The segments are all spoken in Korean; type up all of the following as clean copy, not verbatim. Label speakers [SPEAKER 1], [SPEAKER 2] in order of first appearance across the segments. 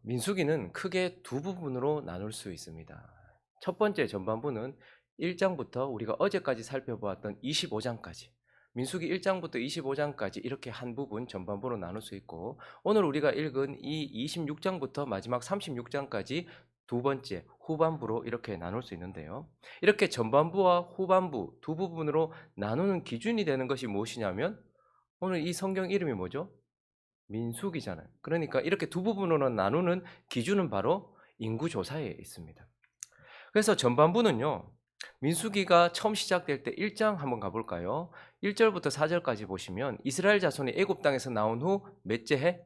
[SPEAKER 1] 민수기는 크게 두 부분으로 나눌 수 있습니다. 첫 번째 전반부는 1장부터 우리가 어제까지 살펴보았던 25장까지, 민수기 1장부터 25장까지 이렇게 한 부분 전반부로 나눌 수 있고, 오늘 우리가 읽은 이 26장부터 마지막 36장까지 두 번째 후반부로 이렇게 나눌 수 있는데요. 이렇게 전반부와 후반부 두 부분으로 나누는 기준이 되는 것이 무엇이냐면, 오늘 이 성경 이름이 뭐죠? 민수기잖아요. 그러니까 이렇게 두 부분으로 나누는 기준은 바로 인구조사에 있습니다. 그래서 전반부는요, 민수기가 처음 시작될 때 1장 한번 가볼까요? 1절부터 4절까지 보시면 이스라엘 자손이 애굽 땅에서 나온 후 몇째 해?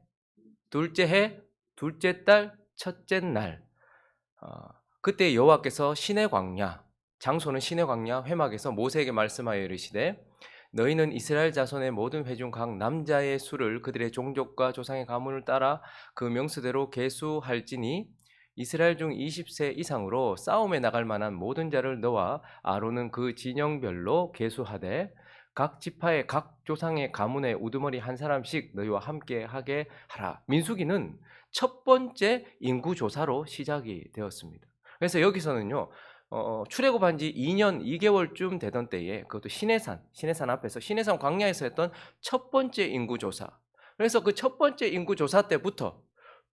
[SPEAKER 1] 둘째 해, 둘째 달, 첫째 날. 그때 여호와께서 시내 광야, 장소는 시내 광야 회막에서 모세에게 말씀하여 이르시되 너희는 이스라엘 자손의 모든 회중 각 남자의 수를 그들의 종족과 조상의 가문을 따라 그 명수대로 계수할지니 이스라엘 중 20세 이상으로 싸움에 나갈 만한 모든 자를 너와 아론은 그 진영별로 계수하되 각 지파의 각 조상의 가문의 우두머리 한 사람씩 너희와 함께 하게 하라. 민수기는 첫 번째 인구 조사로 시작이 되었습니다. 그래서 여기서는요, 출애굽한 지 2년 2개월쯤 되던 때에, 그것도 시내산 앞에서 시내산 광야에서 했던 첫 번째 인구조사. 그래서 그 첫 번째 인구조사 때부터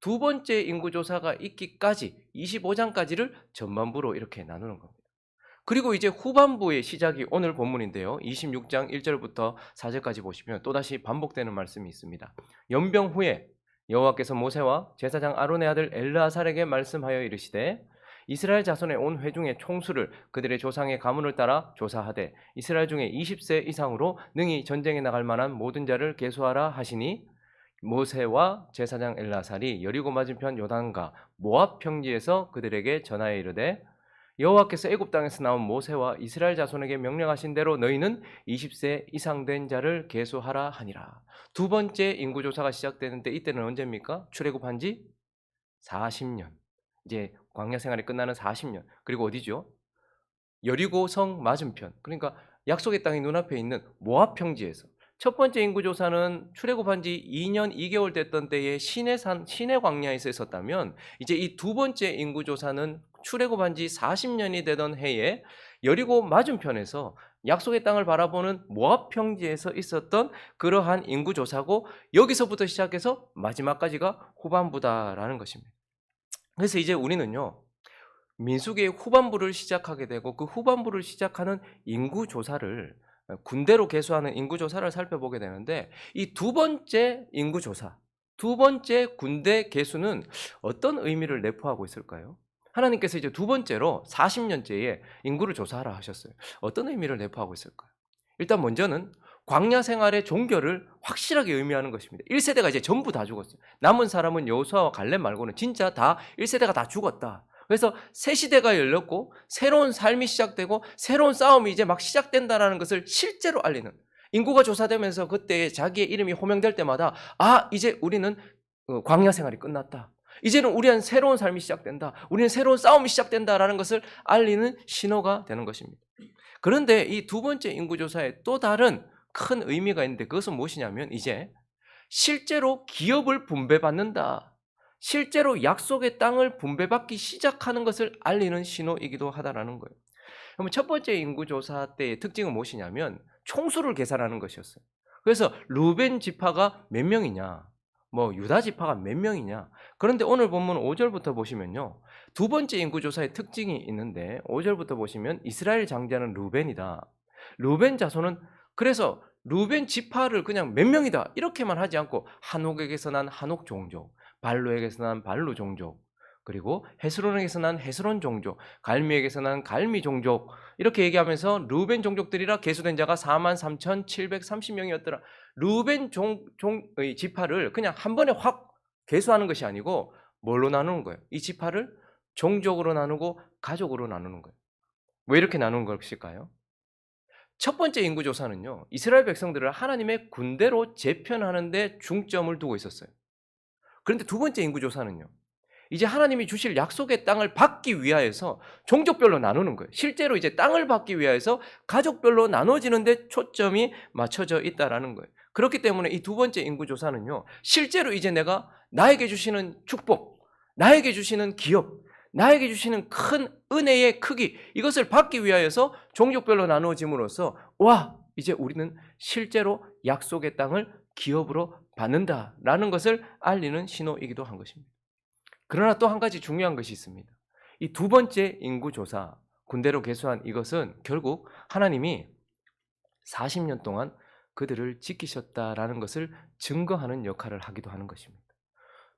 [SPEAKER 1] 두 번째 인구조사가 있기까지 25장까지를 전반부로 이렇게 나누는 겁니다. 그리고 이제 후반부의 시작이 오늘 본문인데요. 26장 1절부터 4절까지 보시면 또다시 반복되는 말씀이 있습니다. 연병 후에 여호와께서 모세와 제사장 아론의 아들 엘르아살에게 말씀하여 이르시되 이스라엘 자손의 온 회중의 총수를 그들의 조상의 가문을 따라 조사하되 이스라엘 중에 20세 이상으로 능히 전쟁에 나갈 만한 모든 자를 계수하라 하시니 모세와 제사장 엘르아살이 여리고 맞은편 요단과 모압 평지에서 그들에게 전하여 이르되 여호와께서 애굽 땅에서 나온 모세와 이스라엘 자손에게 명령하신 대로 너희는 20세 이상 된 자를 계수하라 하니라. 두 번째 인구조사가 시작되는데 이때는 언제입니까? 출애굽한 지 40년. 이제 광야 생활이 끝나는 40년. 그리고 어디죠? 여리고성 맞은편. 그러니까 약속의 땅이 눈앞에 있는 모압 평지에서. 첫 번째 인구조사는 출애굽한 지 2년 2개월 됐던 때에 시내 광야에서 있었다면, 이제 이 두 번째 인구조사는 출애굽한 지 40년이 되던 해에 여리고 맞은편에서 약속의 땅을 바라보는 모압 평지에서 있었던 그러한 인구조사고, 여기서부터 시작해서 마지막까지가 후반부다라는 것입니다. 그래서 이제 우리는요, 민수기의 후반부를 시작하게 되고 그 후반부를 시작하는 인구조사를, 군대로 계수하는 인구조사를 살펴보게 되는데, 이 두 번째 인구조사, 두 번째 군대 계수는 어떤 의미를 내포하고 있을까요? 하나님께서 이제 두 번째로 40년째에 인구를 조사하라 하셨어요. 어떤 의미를 내포하고 있을까요? 일단 먼저는 광야 생활의 종결을 확실하게 의미하는 것입니다. 1세대가 이제 전부 다 죽었어요. 남은 사람은 여호수아와 갈렙 말고는 진짜 다 1세대가 다 죽었다. 그래서 새 시대가 열렸고 새로운 삶이 시작되고 새로운 싸움이 이제 막 시작된다라는 것을 실제로 알리는, 인구가 조사되면서 그때 자기의 이름이 호명될 때마다 이제 우리는 광야 생활이 끝났다. 이제는 우리는 새로운 삶이 시작된다. 우리는 새로운 싸움이 시작된다라는 것을 알리는 신호가 되는 것입니다. 그런데 이 두 번째 인구조사에 또 다른 큰 의미가 있는데, 그것은 무엇이냐면 이제 실제로 기업을 분배받는다, 실제로 약속의 땅을 분배받기 시작하는 것을 알리는 신호이기도 하다라는 거예요. 그러면 첫 번째 인구조사 때의 특징은 무엇이냐면 총수를 계산하는 것이었어요. 그래서 루벤 지파가 몇 명이냐, 유다 지파가 몇 명이냐. 그런데 오늘 본문 5절부터 보시면요, 두 번째 인구조사의 특징이 있는데 5절부터 보시면 이스라엘 장자는 루벤이다. 루벤 자손은, 그래서 루벤 지파를 그냥 몇 명이다 이렇게만 하지 않고 한옥에게서 난 한옥 종족, 발루에게서 난 발루 종족, 그리고 헤스론에게서 난 헤스론 종족, 갈미에게서 난 갈미 종족, 이렇게 얘기하면서 루벤 종족들이라 계수된 자가 43,730명이었더라. 루벤 종의 지파를 그냥 한 번에 확 계수하는 것이 아니고 뭘로 나누는 거예요? 이 지파를 종족으로 나누고 가족으로 나누는 거예요. 왜 이렇게 나누는 것일까요? 첫 번째 인구조사는요, 이스라엘 백성들을 하나님의 군대로 재편하는 데 중점을 두고 있었어요. 그런데 두 번째 인구조사는요, 이제 하나님이 주실 약속의 땅을 받기 위하여서 종족별로 나누는 거예요. 실제로 이제 땅을 받기 위하여서 가족별로 나눠지는 데 초점이 맞춰져 있다라는 거예요. 그렇기 때문에 이 두 번째 인구조사는요, 실제로 이제 내가 나에게 주시는 축복, 나에게 주시는 기업, 나에게 주시는 큰 은혜의 크기, 이것을 받기 위하여서 종족별로 나누어짐으로써 와, 이제 우리는 실제로 약속의 땅을 기업으로 받는다라는 것을 알리는 신호이기도 한 것입니다. 그러나 또 한 가지 중요한 것이 있습니다. 이 두 번째 인구조사, 군대로 계수한 이것은 결국 하나님이 40년 동안 그들을 지키셨다라는 것을 증거하는 역할을 하기도 하는 것입니다.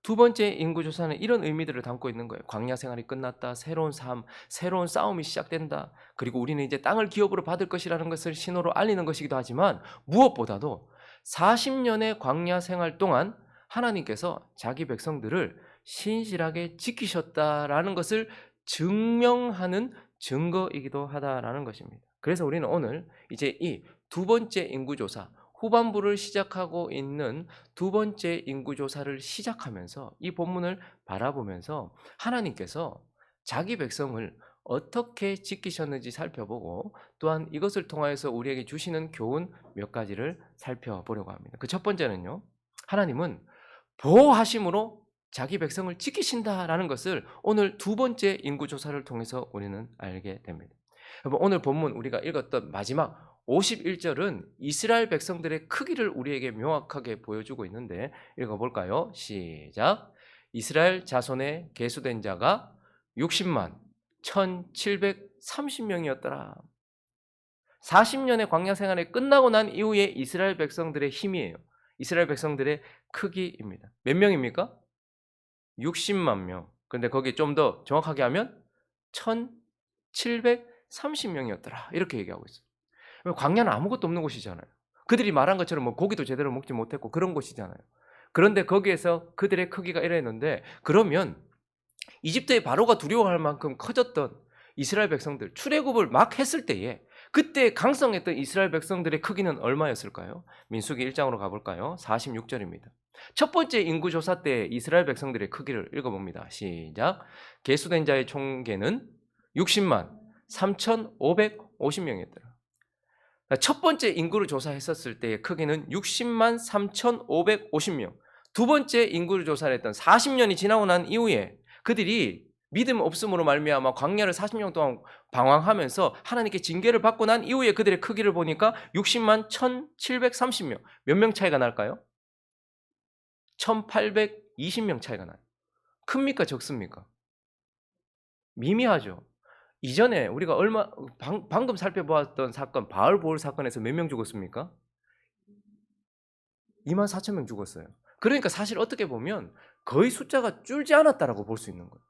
[SPEAKER 1] 두 번째 인구조사는 이런 의미들을 담고 있는 거예요. 광야 생활이 끝났다. 새로운 삶, 새로운 싸움이 시작된다. 그리고 우리는 이제 땅을 기업으로 받을 것이라는 것을 신호로 알리는 것이기도 하지만 무엇보다도 40년의 광야 생활 동안 하나님께서 자기 백성들을 신실하게 지키셨다라는 것을 증명하는 증거이기도 하다라는 것입니다. 그래서 우리는 오늘 이제 이 두 번째 인구조사, 후반부를 시작하고 있는 두 번째 인구조사를 시작하면서 이 본문을 바라보면서 하나님께서 자기 백성을 어떻게 지키셨는지 살펴보고 또한 이것을 통하여서 우리에게 주시는 교훈 몇 가지를 살펴보려고 합니다. 그 첫 번째는요, 하나님은 보호하심으로 자기 백성을 지키신다라는 것을 오늘 두 번째 인구조사를 통해서 우리는 알게 됩니다. 여러분, 오늘 본문 우리가 읽었던 마지막 51절은 이스라엘 백성들의 크기를 우리에게 명확하게 보여주고 있는데 읽어볼까요? 시작. 이스라엘 자손에 계수된 자가 60만 1730명이었더라. 40년의 광야 생활이 끝나고 난 이후에 이스라엘 백성들의 힘이에요. 이스라엘 백성들의 크기입니다. 몇 명입니까? 60만 명. 근데 거기 좀 더 정확하게 하면 1730명이었더라. 이렇게 얘기하고 있어요. 광야는 아무것도 없는 곳이잖아요. 그들이 말한 것처럼 뭐 고기도 제대로 먹지 못했고 그런 곳이잖아요. 그런데 거기에서 그들의 크기가 이랬는데, 그러면 이집트의 바로가 두려워할 만큼 커졌던 이스라엘 백성들, 출애굽을 막 했을 때에 그때 강성했던 이스라엘 백성들의 크기는 얼마였을까요? 민수기 1장으로 가볼까요? 46절입니다. 첫 번째 인구조사 때 이스라엘 백성들의 크기를 읽어봅니다. 시작. 계수된 자의 총계는 60만 3550명이었더라. 첫 번째 인구를 조사했었을 때의 크기는 60만 3,550명. 두 번째 인구를 조사를 했던 40년이 지나고 난 이후에 그들이 믿음 없음으로 말미암아 광야를 40년 동안 방황하면서 하나님께 징계를 받고 난 이후에 그들의 크기를 보니까 60만 1,730명. 몇 명 차이가 날까요? 1,820명 차이가 나요. 큽니까 적습니까? 미미하죠. 이전에 우리가 방금 살펴보았던 사건, 바알보올 사건에서 몇 명 죽었습니까? 24,000명 죽었어요. 그러니까 사실 어떻게 보면 거의 숫자가 줄지 않았다라고 볼 수 있는 거예요.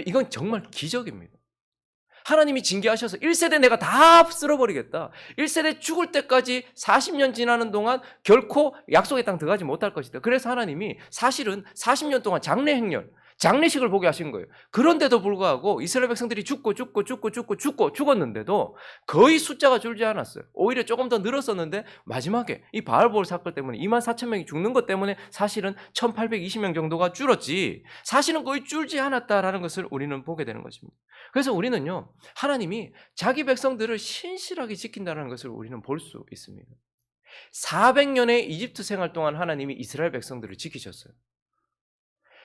[SPEAKER 1] 이건 정말 기적입니다. 하나님이 징계하셔서 1세대 내가 다 쓸어버리겠다. 1세대 죽을 때까지 40년 지나는 동안 결코 약속의 땅 들어가지 못할 것이다. 그래서 하나님이 사실은 40년 동안 장례 행렬, 장례식을 보게 하신 거예요. 그런데도 불구하고 이스라엘 백성들이 죽었는데도 거의 숫자가 줄지 않았어요. 오히려 조금 더 늘었었는데 마지막에 이 바알볼 사건 때문에 24,000명이 죽는 것 때문에 사실은 1,820명 정도가 줄었지, 사실은 거의 줄지 않았다라는 것을 우리는 보게 되는 것입니다. 그래서 우리는요, 하나님이 자기 백성들을 신실하게 지킨다는 것을 우리는 볼 수 있습니다. 400년의 이집트 생활 동안 하나님이 이스라엘 백성들을 지키셨어요.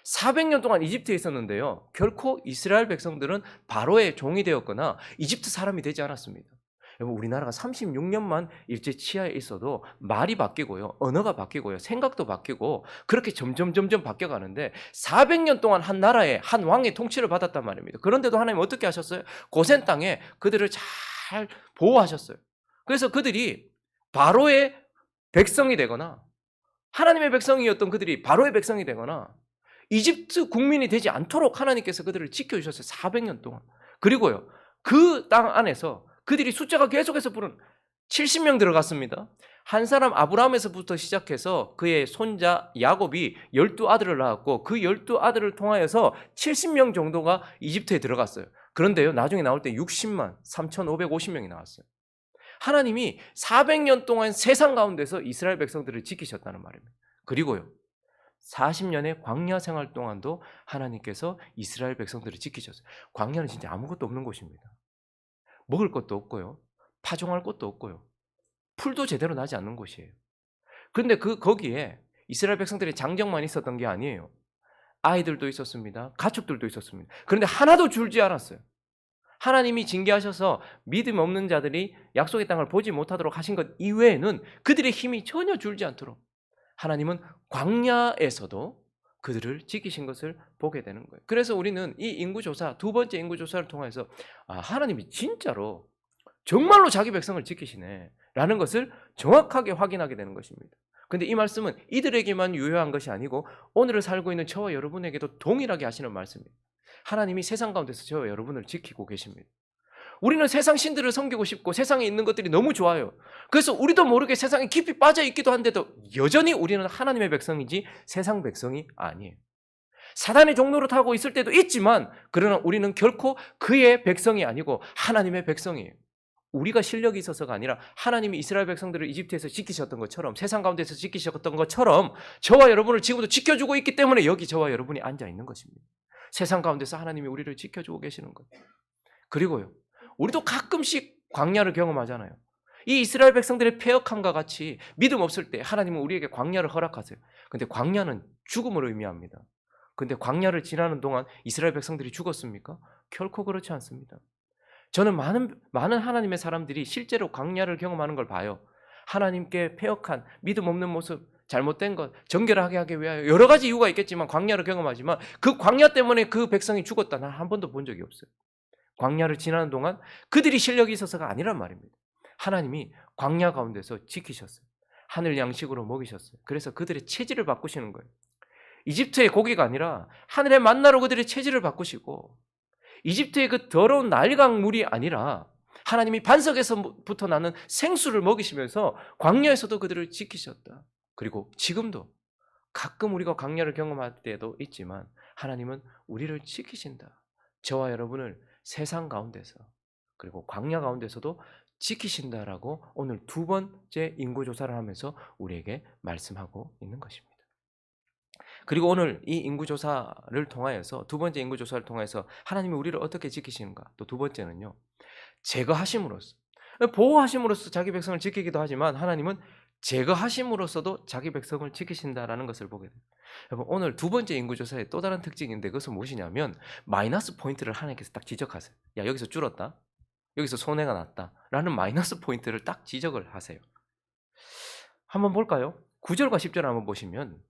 [SPEAKER 1] 400년 동안 이집트에 있었는데요, 결코 이스라엘 백성들은 바로의 종이 되었거나 이집트 사람이 되지 않았습니다. 여러분, 우리나라가 36년만 일제 치하에 있어도 말이 바뀌고요, 언어가 바뀌고요, 생각도 바뀌고 그렇게 점점 바뀌어가는데 400년 동안 한 나라의 한 왕의 통치를 받았단 말입니다. 그런데도 하나님 어떻게 하셨어요? 고센 땅에 그들을 잘 보호하셨어요. 그래서 그들이 바로의 백성이 되거나 하나님의 백성이었던 그들이 바로의 백성이 되거나 이집트 국민이 되지 않도록 하나님께서 그들을 지켜주셨어요. 400년 동안. 그리고요, 그 땅 안에서 그들이 숫자가 계속해서 70명 들어갔습니다. 한 사람 아브라함에서부터 시작해서 그의 손자 야곱이 12아들을 낳았고 그 12아들을 통하여서 70명 정도가 이집트에 들어갔어요. 그런데요, 나중에 나올 때 60만 3,550명이 나왔어요. 하나님이 400년 동안 세상 가운데서 이스라엘 백성들을 지키셨다는 말입니다. 그리고요, 40년의 광야 생활 동안도 하나님께서 이스라엘 백성들을 지키셨어요. 광야는 진짜 아무것도 없는 곳입니다. 먹을 것도 없고요, 파종할 것도 없고요, 풀도 제대로 나지 않는 곳이에요. 그런데 거기에 이스라엘 백성들의 장정만 있었던 게 아니에요. 아이들도 있었습니다. 가축들도 있었습니다. 그런데 하나도 줄지 않았어요. 하나님이 징계하셔서 믿음 없는 자들이 약속의 땅을 보지 못하도록 하신 것 이외에는 그들의 힘이 전혀 줄지 않도록 하나님은 광야에서도 그들을 지키신 것을 보게 되는 거예요. 그래서 우리는 이 인구조사, 두 번째 인구조사를 통해서 하나님이 진짜로 정말로 자기 백성을 지키시네 라는 것을 정확하게 확인하게 되는 것입니다. 근데 이 말씀은 이들에게만 유효한 것이 아니고 오늘을 살고 있는 저와 여러분에게도 동일하게 하시는 말씀입니다. 하나님이 세상 가운데서 저와 여러분을 지키고 계십니다. 우리는 세상 신들을 섬기고 싶고 세상에 있는 것들이 너무 좋아요. 그래서 우리도 모르게 세상에 깊이 빠져 있기도 한데도 여전히 우리는 하나님의 백성이지 세상 백성이 아니에요. 사단의 종로를 타고 있을 때도 있지만 그러나 우리는 결코 그의 백성이 아니고 하나님의 백성이에요. 우리가 실력이 있어서가 아니라 하나님이 이스라엘 백성들을 이집트에서 지키셨던 것처럼 세상 가운데서 지키셨던 것처럼 저와 여러분을 지금도 지켜주고 있기 때문에 여기 저와 여러분이 앉아 있는 것입니다. 세상 가운데서 하나님이 우리를 지켜주고 계시는 거예요. 그리고요, 우리도 가끔씩 광야를 경험하잖아요. 이 이스라엘 백성들의 패역함과 같이 믿음 없을 때 하나님은 우리에게 광야를 허락하세요. 근데 광야는 죽음을 의미합니다. 근데 광야를 지나는 동안 이스라엘 백성들이 죽었습니까? 결코 그렇지 않습니다. 저는 많은 하나님의 사람들이 실제로 광야를 경험하는 걸 봐요. 하나님께 패역한 믿음 없는 모습, 잘못된 것, 정결하게 하기 위하여 여러 가지 이유가 있겠지만 광야를 경험하지만 그 광야 때문에 그 백성이 죽었다. 난 한 번도 본 적이 없어요. 광야를 지나는 동안 그들이 실력이 있어서가 아니란 말입니다. 하나님이 광야 가운데서 지키셨어요. 하늘 양식으로 먹이셨어요. 그래서 그들의 체질을 바꾸시는 거예요. 이집트의 고기가 아니라 하늘의 만나로 그들의 체질을 바꾸시고 이집트의 그 더러운 나일강 물이 아니라 하나님이 반석에서부터 나는 생수를 먹이시면서 광야에서도 그들을 지키셨다. 그리고 지금도 가끔 우리가 광야를 경험할 때도 있지만 하나님은 우리를 지키신다. 저와 여러분을 세상 가운데서 그리고 광야 가운데서도 지키신다라고 오늘 두 번째 인구조사를 하면서 우리에게 말씀하고 있는 것입니다. 그리고 오늘 이 인구조사를 통하여서 두 번째 인구조사를 통해서 하나님이 우리를 어떻게 지키시는가? 또 두 번째는요, 제거하심으로써, 보호하심으로써 자기 백성을 지키기도 하지만 하나님은 제거하심으로써도 자기 백성을 지키신다라는 것을 보게 돼요. 여러분, 오늘 두 번째 인구조사의 또 다른 특징인데 그것은 무엇이냐면 마이너스 포인트를 하나님께서 딱 지적하세요. 야, 여기서 줄었다, 여기서 손해가 났다 라는 마이너스 포인트를 딱 지적을 하세요. 한번 볼까요? 9절과 10절 한번 보시면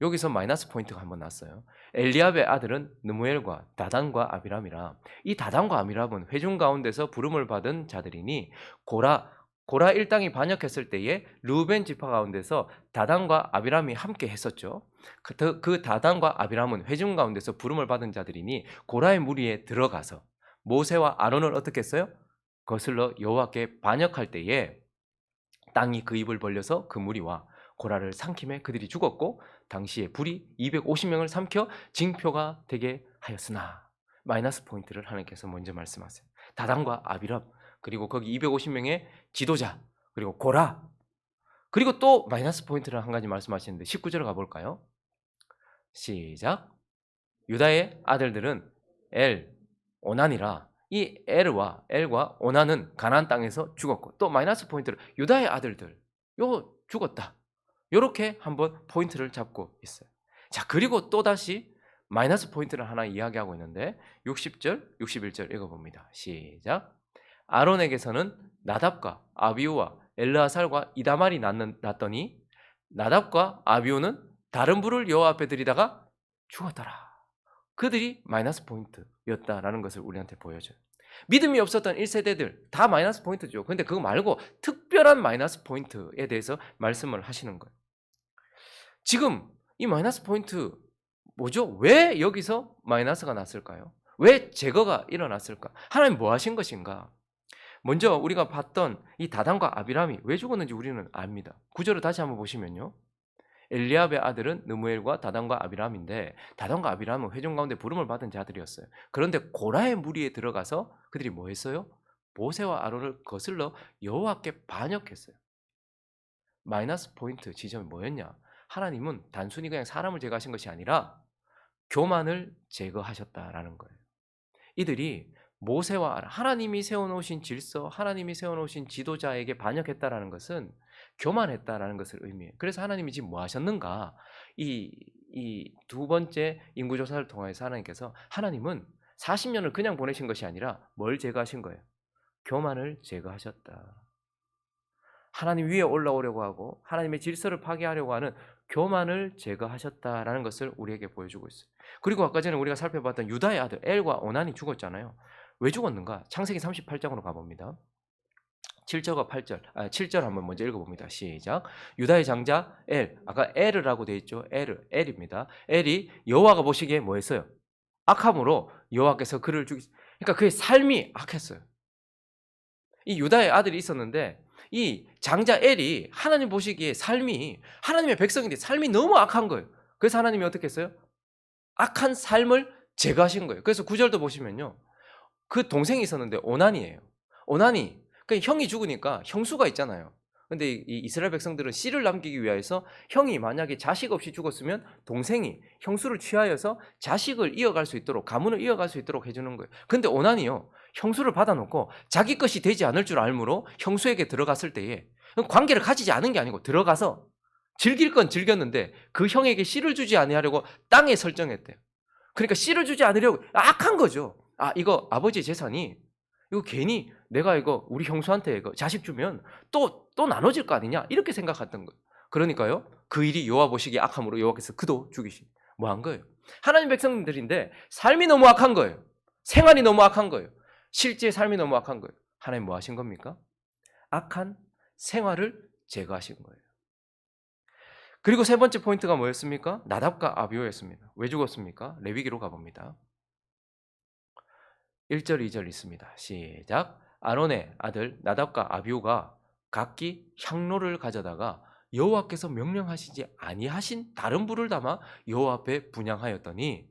[SPEAKER 1] 여기서 마이너스 포인트가 한번 났어요. 엘리압의 아들은 느무엘과 다단과 아비람이라. 이 다단과 아비람은 회중 가운데서 부름을 받은 자들이니 고라 일당이 반역했을 때에 르우벤 지파 가운데서 다단과 아비람이 함께 했었죠. 그 다단과 아비람은 회중 가운데서 부름을 받은 자들이니 고라의 무리에 들어가서 모세와 아론을 어떻게 했어요? 거슬러 여호와께 반역할 때에 땅이 그 입을 벌려서 그 무리와 고라를 삼킴에 그들이 죽었고 당시에 불이 250명을 삼켜 징표가 되게 하였으나 마이너스 포인트를 하나님께서 먼저 말씀하세요. 다단과 아비람, 그리고 거기 250명의 지도자, 그리고 고라, 그리고 또 마이너스 포인트를 한 가지 말씀하시는데 19절 가볼까요? 시작. 유다의 아들들은 엘, 오난이라. 이 엘과 오난은 가나안 땅에서 죽었고, 또 마이너스 포인트를 유다의 아들들 요 죽었다, 요렇게 한번 포인트를 잡고 있어요. 자, 그리고 또다시 마이너스 포인트를 하나 이야기하고 있는데 60절, 61절 읽어봅니다. 시작. 아론에게서는 나답과 아비우와 엘르아살과 이다말이 났더니 나답과 아비우는 다른 불을 여호와 앞에 들이다가 죽었더라. 그들이 마이너스 포인트였다라는 것을 우리한테 보여줘요. 믿음이 없었던 1세대들 다 마이너스 포인트죠. 근데 그거 말고 특별한 마이너스 포인트에 대해서 말씀을 하시는 거예요. 지금 이 마이너스 포인트 뭐죠? 왜 여기서 마이너스가 났을까요? 왜 제거가 일어났을까? 하나님 뭐 하신 것인가? 먼저 우리가 봤던 이 다단과 아비람이 왜 죽었는지 우리는 압니다. 9절을 다시 한번 보시면요, 엘리압의 아들은 느무엘과 다단과 아비람인데 다단과 아비람은 회중 가운데 부름을 받은 자들이었어요. 그런데 고라의 무리에 들어가서 그들이 뭐 했어요? 모세와 아론을 거슬러 여호와께 반역했어요. 마이너스 포인트 지점이 뭐였냐? 하나님은 단순히 그냥 사람을 제거하신 것이 아니라 교만을 제거하셨다라는 거예요. 이들이 모세와 하나님이 세워놓으신 질서, 하나님이 세워놓으신 지도자에게 반역했다라는 것은 교만했다라는 것을 의미해요. 그래서 하나님이 지금 뭐 하셨는가? 이 이 두 번째 인구조사를 통해서 하나님께서 하나님은 40년을 그냥 보내신 것이 아니라 뭘 제거하신 거예요? 교만을 제거하셨다. 하나님 위에 올라오려고 하고 하나님의 질서를 파괴하려고 하는 교만을 제거하셨다라는 것을 우리에게 보여주고 있어요. 그리고 아까 전에 우리가 살펴봤던 유다의 아들 엘과 오난이 죽었잖아요. 왜 죽었는가? 창세기 38장으로 가봅니다. 7절과 8절, 7절 한번 먼저 읽어봅니다. 시작. 유다의 장자 엘, 아까 엘이라고 되어 있죠. 엘입니다. 엘이 여호와가 보시기에 뭐 했어요? 악함으로 여호와께서 그를 그러니까 그의 삶이 악했어요. 이 유다의 아들이 있었는데 이 장자 엘이 하나님 보시기에 삶이 하나님의 백성인데 삶이 너무 악한 거예요. 그래서 하나님이 어떻게 했어요? 악한 삶을 제거하신 거예요. 그래서 9절도 보시면요. 그 동생이 있었는데 오난이에요. 오난이 그러니까 형이 죽으니까 형수가 있잖아요. 근데 이 이스라엘 백성들은 씨를 남기기 위해서 형이 만약에 자식 없이 죽었으면 동생이 형수를 취하여서 자식을 이어갈 수 있도록 가문을 이어갈 수 있도록 해주는 거예요. 근데 오난이요 형수를 받아놓고 자기 것이 되지 않을 줄 알므로 형수에게 들어갔을 때에 관계를 가지지 않은 게 아니고 들어가서 즐길 건 즐겼는데 그 형에게 씨를 주지 아니하려고 땅에 설정했대요. 그러니까 씨를 주지 않으려고 악한 거죠. 이거 아버지 재산이 이거 괜히 내가 이거 우리 형수한테 이거 자식 주면 또 나눠질 거 아니냐 이렇게 생각했던 거예요. 그러니까요 그 일이 여호와 보시기에 악함으로 여호와께서 그도 죽이신 뭐 한 거예요. 하나님 백성들인데 삶이 너무 악한 거예요. 생활이 너무 악한 거예요. 실제 삶이 너무 악한 거예요. 하나님 뭐 하신 겁니까? 악한 생활을 제거하신 거예요. 그리고 세 번째 포인트가 뭐였습니까? 나답과 아비후였습니다. 왜 죽었습니까? 레위기로 가봅니다. 1절 2절 있습니다. 시작. 아론의 아들 나답과 아비후가 각기 향로를 가져다가 여호와께서 명령하시지 아니하신 다른 불을 담아 여호와 앞에 분향하였더니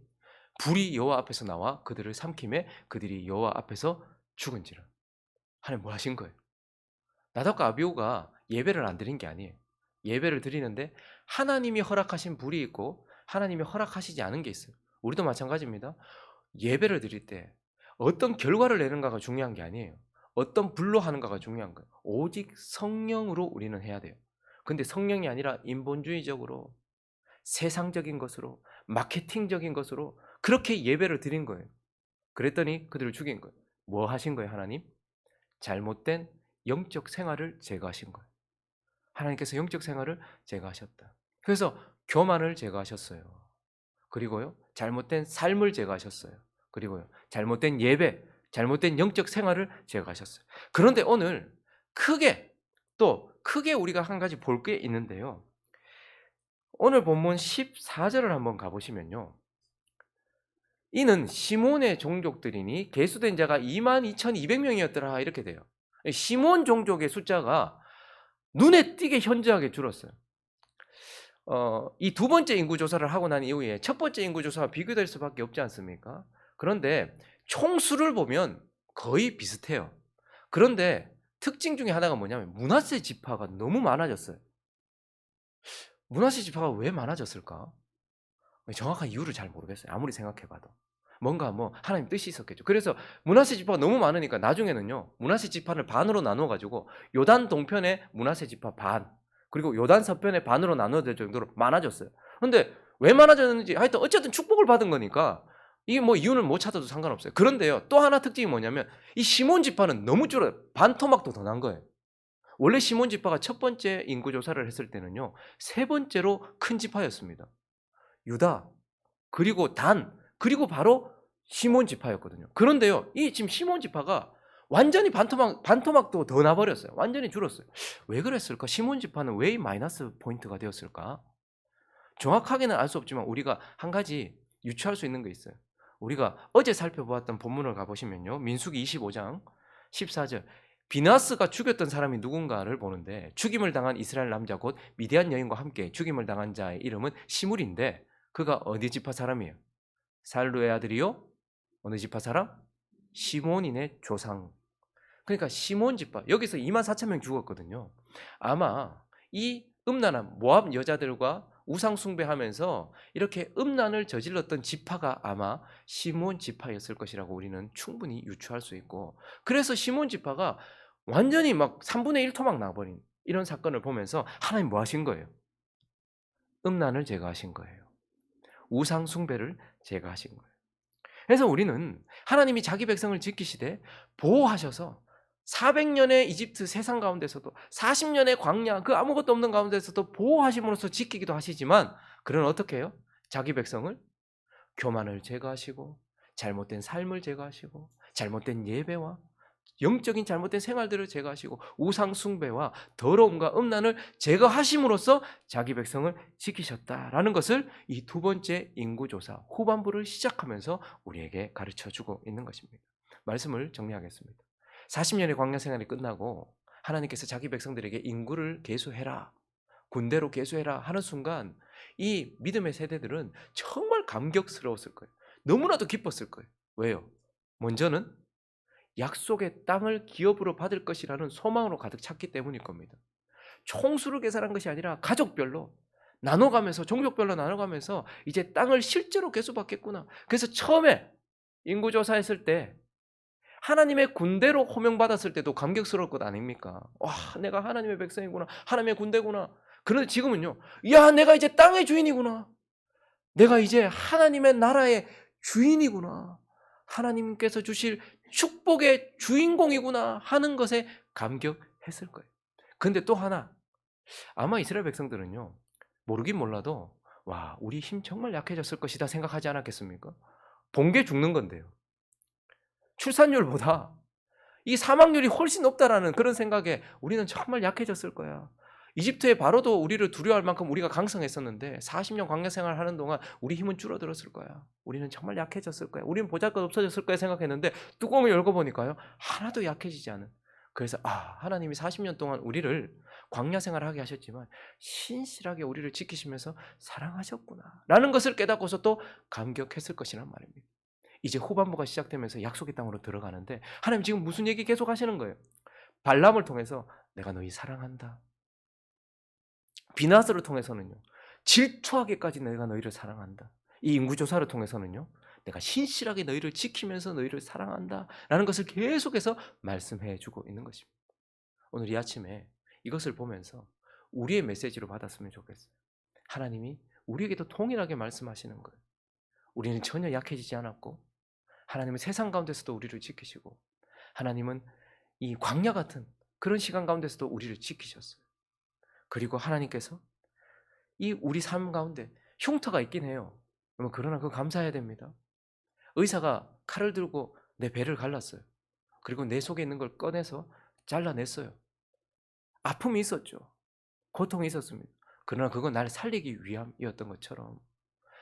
[SPEAKER 1] 불이 여호와 앞에서 나와 그들을 삼킴에 그들이 여호와 앞에서 죽은지라. 하나님 뭐 하신 거예요? 나답과 아비후가 예배를 안 드린 게 아니에요. 예배를 드리는데 하나님이 허락하신 불이 있고 하나님이 허락하시지 않은 게 있어요. 우리도 마찬가지입니다. 예배를 드릴 때 어떤 결과를 내는가가 중요한 게 아니에요. 어떤 불로 하는가가 중요한 거예요. 오직 성령으로 우리는 해야 돼요. 근데 성령이 아니라 인본주의적으로 세상적인 것으로 마케팅적인 것으로 그렇게 예배를 드린 거예요. 그랬더니 그들을 죽인 거예요. 뭐 하신 거예요, 하나님? 잘못된 영적 생활을 제거하신 거예요. 하나님께서 영적 생활을 제거하셨다. 그래서 교만을 제거하셨어요. 그리고요, 잘못된 삶을 제거하셨어요. 그리고요, 잘못된 예배, 잘못된 영적 생활을 제거하셨어요. 그런데 오늘 크게 우리가 한 가지 볼 게 있는데요. 오늘 본문 14절을 한번 가보시면요. 이는 시몬의 종족들이니 계수된 자가 22,200명이었더라 이렇게 돼요. 시몬 종족의 숫자가 눈에 띄게 현저하게 줄었어요. 이 두 번째 인구조사를 하고 난 이후에 첫 번째 인구조사와 비교될 수밖에 없지 않습니까? 그런데 총수를 보면 거의 비슷해요. 그런데 특징 중에 하나가 뭐냐면 므낫세 지파가 너무 많아졌어요. 므낫세 지파가 왜 많아졌을까? 정확한 이유를 잘 모르겠어요. 아무리 생각해봐도. 뭔가 하나님 뜻이 있었겠죠. 그래서 므낫세 지파가 너무 많으니까 나중에는요. 므낫세 지파를 반으로 나눠 가지고 요단 동편에 므낫세 지파 반, 그리고 요단 서편에 반으로 나눠질 정도로 많아졌어요. 근데 왜 많아졌는지 하여튼 어쨌든 축복을 받은 거니까 이게 이유는 못 찾아도 상관없어요. 그런데요. 또 하나 특징이 뭐냐면 이 시몬 지파는 너무 줄어요. 반 토막도 더 난 거예요. 원래 시몬 지파가 첫 번째 인구 조사를 했을 때는요. 세 번째로 큰 지파였습니다. 유다, 그리고 단, 그리고 바로 시몬 지파였거든요. 그런데요, 이 지금 시몬 지파가 완전히 반토막도 더 나버렸어요. 완전히 줄었어요. 왜 그랬을까? 시몬 지파는 왜 마이너스 포인트가 되었을까? 정확하게는 알 수 없지만 우리가 한 가지 유추할 수 있는 게 있어요. 우리가 어제 살펴보았던 본문을 가보시면요. 민수기 25장 14절. 비나스가 죽였던 사람이 누군가를 보는데 죽임을 당한 이스라엘 남자 곧 미디안 여인과 함께 죽임을 당한 자의 이름은 시물인데 그가 어디 지파 사람이에요? 살루의 아들이요? 어느 지파 사람? 시몬인의 조상. 그러니까 시몬 지파. 여기서 24,000명 죽었거든요. 아마 이 음란한 모압 여자들과 우상 숭배하면서 이렇게 음란을 저질렀던 지파가 아마 시몬 지파였을 것이라고 우리는 충분히 유추할 수 있고, 그래서 시몬 지파가 완전히 막 3분의 1 토막 나버린 이런 사건을 보면서 하나님 뭐 하신 거예요? 음란을 제거하신 거예요. 우상 숭배를 제거하신 거예요. 그래서 우리는 하나님이 자기 백성을 지키시되 보호하셔서 400년의 이집트 세상 가운데서도 40년의 광야 그 아무것도 없는 가운데서도 보호하심으로써 지키기도 하시지만 그는 어떻게 해요? 자기 백성을 교만을 제거하시고 잘못된 삶을 제거하시고 잘못된 예배와 영적인 잘못된 생활들을 제거하시고 우상 숭배와 더러움과 음란을 제거하심으로써 자기 백성을 지키셨다라는 것을 이 두 번째 인구조사 후반부를 시작하면서 우리에게 가르쳐주고 있는 것입니다. 말씀을 정리하겠습니다. 40년의 광야 생활이 끝나고 하나님께서 자기 백성들에게 인구를 계수해라, 군대로 계수해라 하는 순간 이 믿음의 세대들은 정말 감격스러웠을 거예요. 너무나도 기뻤을 거예요. 왜요? 먼저는 약속의 땅을 기업으로 받을 것이라는 소망으로 가득 찼기 때문일 겁니다. 총수를 계산한 것이 아니라 가족별로 나눠가면서 종족별로 나눠가면서 이제 땅을 실제로 계수받겠구나. 그래서 처음에 인구조사했을 때 하나님의 군대로 호명받았을 때도 감격스러울 것 아닙니까? 와, 내가 하나님의 백성이구나. 하나님의 군대구나. 그런데 지금은요. 야, 내가 이제 땅의 주인이구나. 내가 이제 하나님의 나라의 주인이구나. 하나님께서 주실 축복의 주인공이구나 하는 것에 감격했을 거예요. 근데 또 하나, 아마 이스라엘 백성들은요, 모르긴 몰라도 와, 우리 힘 정말 약해졌을 것이다 생각하지 않았겠습니까? 본 게 죽는 건데요. 출산율보다 이 사망률이 훨씬 높다라는 그런 생각에 우리는 정말 약해졌을 거야. 이집트의 바로도 우리를 두려워할 만큼 우리가 강성했었는데 40년 광야 생활하는 동안 우리 힘은 줄어들었을 거야. 우리는 정말 약해졌을 거야. 우리는 보잘것 없어졌을 거야 생각했는데 뚜껑을 열고 보니까요. 하나도 약해지지 않은. 그래서 하나님이 40년 동안 우리를 광야 생활하게 하셨지만 신실하게 우리를 지키시면서 사랑하셨구나 라는 것을 깨닫고서 또 감격했을 것이란 말입니다. 이제 후반부가 시작되면서 약속의 땅으로 들어가는데 하나님 지금 무슨 얘기 계속 하시는 거예요? 발람을 통해서 내가 너희 사랑한다. 비나스를 통해서는요. 질투하게까지 내가 너희를 사랑한다. 이 인구조사를 통해서는요. 내가 신실하게 너희를 지키면서 너희를 사랑한다. 라는 것을 계속해서 말씀해 주고 있는 것입니다. 오늘 이 아침에 이것을 보면서 우리의 메시지로 받았으면 좋겠어요. 하나님이 우리에게도 동일하게 말씀하시는 거예요. 우리는 전혀 약해지지 않았고 하나님은 세상 가운데서도 우리를 지키시고 하나님은 이 광야 같은 그런 시간 가운데서도 우리를 지키셨어요. 그리고 하나님께서 이 우리 삶 가운데 흉터가 있긴 해요. 그러나 그거 감사해야 됩니다. 의사가 칼을 들고 내 배를 갈랐어요. 그리고 내 속에 있는 걸 꺼내서 잘라냈어요. 아픔이 있었죠. 고통이 있었습니다. 그러나 그건 날 살리기 위함이었던 것처럼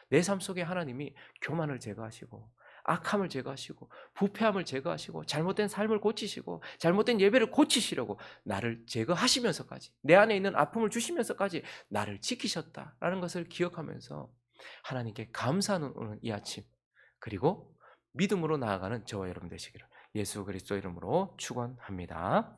[SPEAKER 1] 내 삶 속에 하나님이 교만을 제거하시고 악함을 제거하시고 부패함을 제거하시고 잘못된 삶을 고치시고 잘못된 예배를 고치시려고 나를 제거하시면서까지 내 안에 있는 아픔을 주시면서까지 나를 지키셨다라는 것을 기억하면서 하나님께 감사하는 오늘 이 아침 그리고 믿음으로 나아가는 저와 여러분 되시기를 예수 그리스도 이름으로 축원합니다.